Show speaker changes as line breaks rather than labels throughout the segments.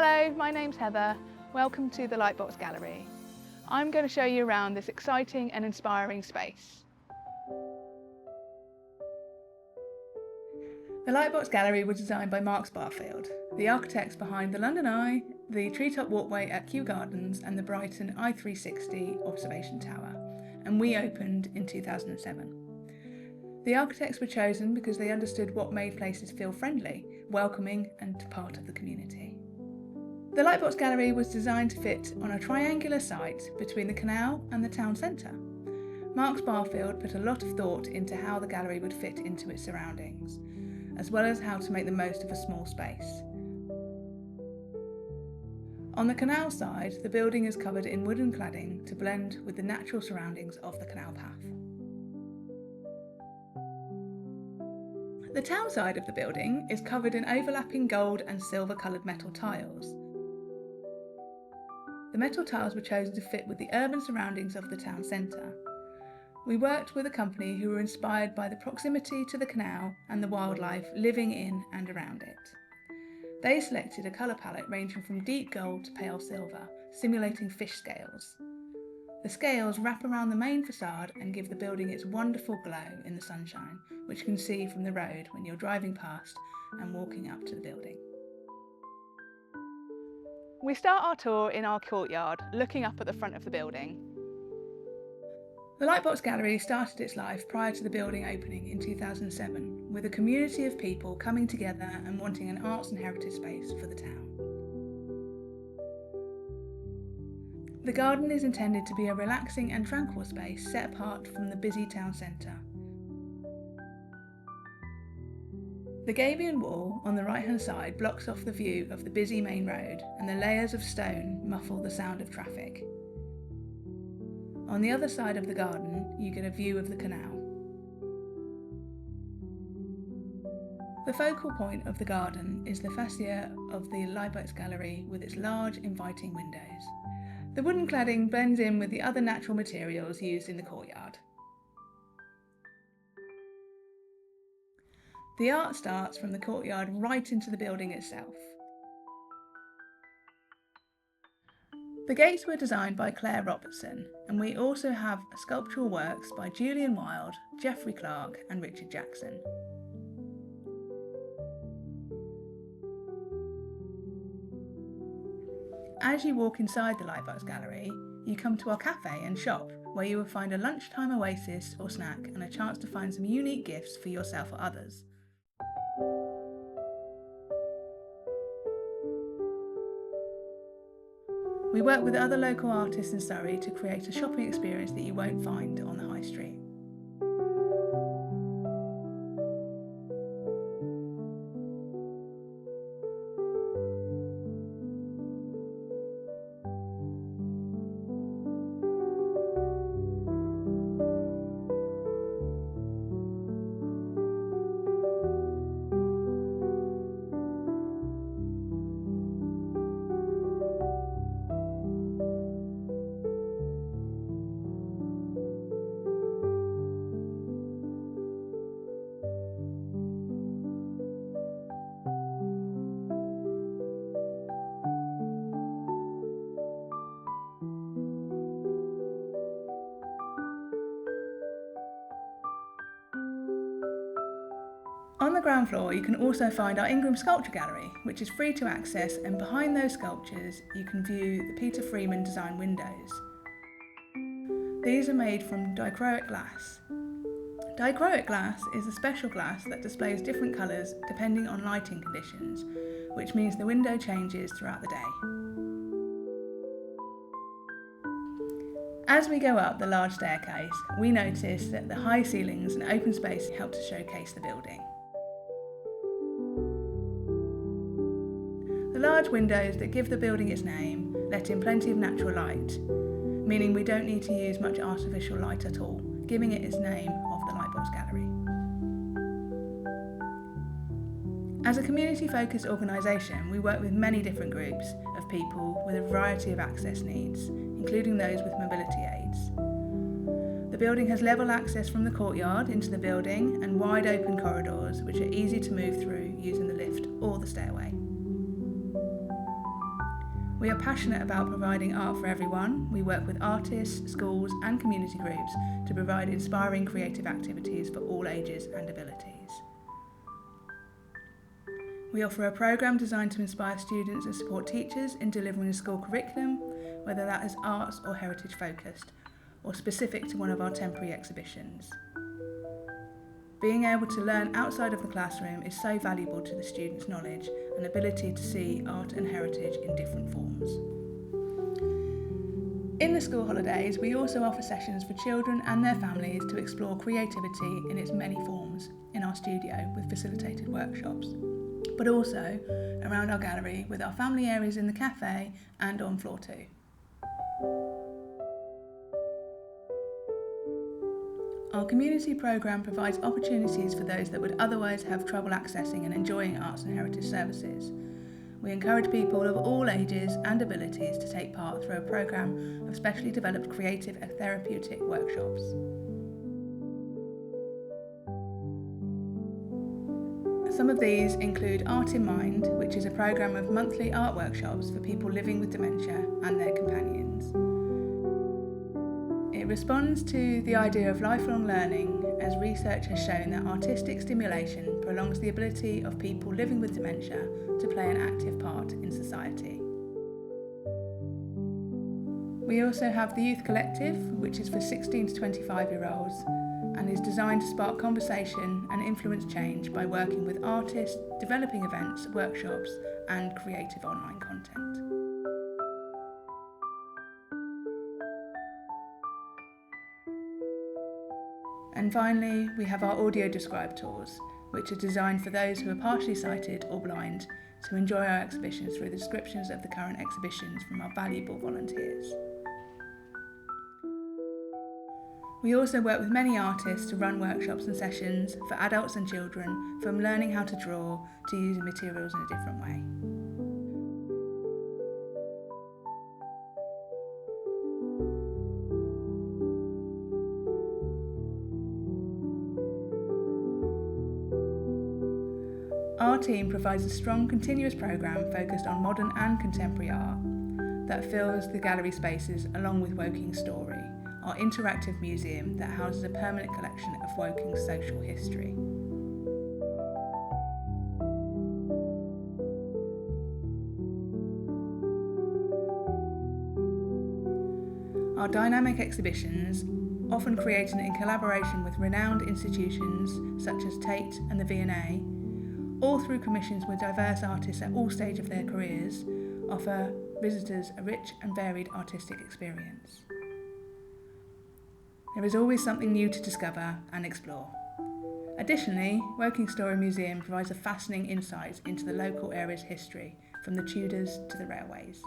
Hello, my name's Heather. Welcome to the Lightbox Gallery. I'm going to show you around this exciting and inspiring space. The Lightbox Gallery was designed by Mark Barfield, the architects behind the London Eye, the Treetop Walkway at Kew Gardens and the Brighton I360 Observation Tower, and we opened in 2007. The architects were chosen because they understood what made places feel friendly, welcoming and part of the community. The Lightbox Gallery was designed to fit on a triangular site between the canal and the town centre. Mark Barfield put a lot of thought into how the gallery would fit into its surroundings, as well as how to make the most of a small space. On the canal side, the building is covered in wooden cladding to blend with the natural surroundings of the canal path. The town side of the building is covered in overlapping gold and silver coloured metal tiles. The metal tiles were chosen to fit with the urban surroundings of the town centre. We worked with a company who were inspired by the proximity to the canal and the wildlife living in and around it. They selected a colour palette ranging from deep gold to pale silver, simulating fish scales. The scales wrap around the main facade and give the building its wonderful glow in the sunshine, which you can see from the road when you're driving past and walking up to the building. We start our tour in our courtyard, looking up at the front of the building. The Lightbox Gallery started its life prior to the building opening in 2007, with a community of people coming together and wanting an arts and heritage space for the town. The garden is intended to be a relaxing and tranquil space set apart from the busy town centre. The Gabion wall on the right-hand side blocks off the view of the busy main road, and the layers of stone muffle the sound of traffic. On the other side of the garden, you get a view of the canal. The focal point of the garden is the fascia of the Lightbox Gallery with its large, inviting windows. The wooden cladding blends in with the other natural materials used in the courtyard. The art starts from the courtyard right into the building itself. The gates were designed by Claire Robertson, and we also have sculptural works by Julian Wilde, Geoffrey Clark and Richard Jackson. As you walk inside the Lightbox Gallery, you come to our cafe and shop, where you will find a lunchtime oasis or snack and a chance to find some unique gifts for yourself or others. We work with other local artists in Surrey to create a shopping experience that you won't find on the high street. On the ground floor you can also find our Ingram Sculpture Gallery, which is free to access, and behind those sculptures you can view the Peter Freeman design windows. These are made from dichroic glass. Dichroic glass is a special glass that displays different colours depending on lighting conditions, which means the window changes throughout the day. As we go up the large staircase, we notice that the high ceilings and open space help to showcase the building. The large windows that give the building its name let in plenty of natural light, meaning we don't need to use much artificial light at all, giving it its name of the Lightbox Gallery. As a community-focused organisation, we work with many different groups of people with a variety of access needs, including those with mobility aids. The building has level access from the courtyard into the building and wide open corridors which are easy to move through using the lift or the stairway. We are passionate about providing art for everyone. We work with artists, schools and community groups to provide inspiring creative activities for all ages and abilities. We offer a programme designed to inspire students and support teachers in delivering a school curriculum, whether that is arts or heritage focused, or specific to one of our temporary exhibitions. Being able to learn outside of the classroom is so valuable to the students' knowledge and ability to see art and heritage in different forms. In the school holidays, we also offer sessions for children and their families to explore creativity in its many forms in our studio with facilitated workshops, but also around our gallery with our family areas in the cafe and on floor 2. Our community programme provides opportunities for those that would otherwise have trouble accessing and enjoying arts and heritage services. We encourage people of all ages and abilities to take part through a programme of specially developed creative and therapeutic workshops. Some of these include Art in Mind, which is a programme of monthly art workshops for people living with dementia and their companions. It responds to the idea of lifelong learning, as research has shown that artistic stimulation prolongs the ability of people living with dementia to play an active part in society. We also have the Youth Collective, which is for 16 to 25-year-olds and is designed to spark conversation and influence change by working with artists, developing events, workshops and creative online content. And finally, we have our audio describe tours, which are designed for those who are partially sighted or blind to enjoy our exhibitions through the descriptions of the current exhibitions from our valuable volunteers. We also work with many artists to run workshops and sessions for adults and children, from learning how to draw to using materials in a different way. Our team provides a strong continuous programme focused on modern and contemporary art that fills the gallery spaces along with Woking's Story, our interactive museum that houses a permanent collection of Woking's social history. Our dynamic exhibitions, often created in collaboration with renowned institutions such as Tate and the V&A, all through commissions with diverse artists at all stages of their careers, offer visitors a rich and varied artistic experience. There is always something new to discover and explore. Additionally, Woking's Story Museum provides a fascinating insight into the local area's history, from the Tudors to the railways.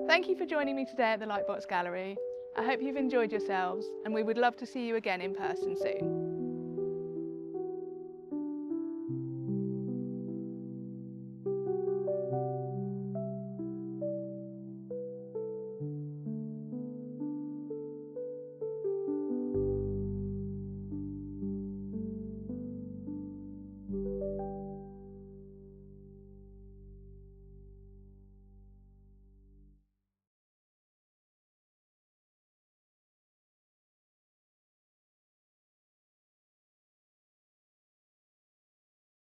Thank you for joining me today at the Lightbox Gallery. I hope you've enjoyed yourselves and we would love to see you again in person soon.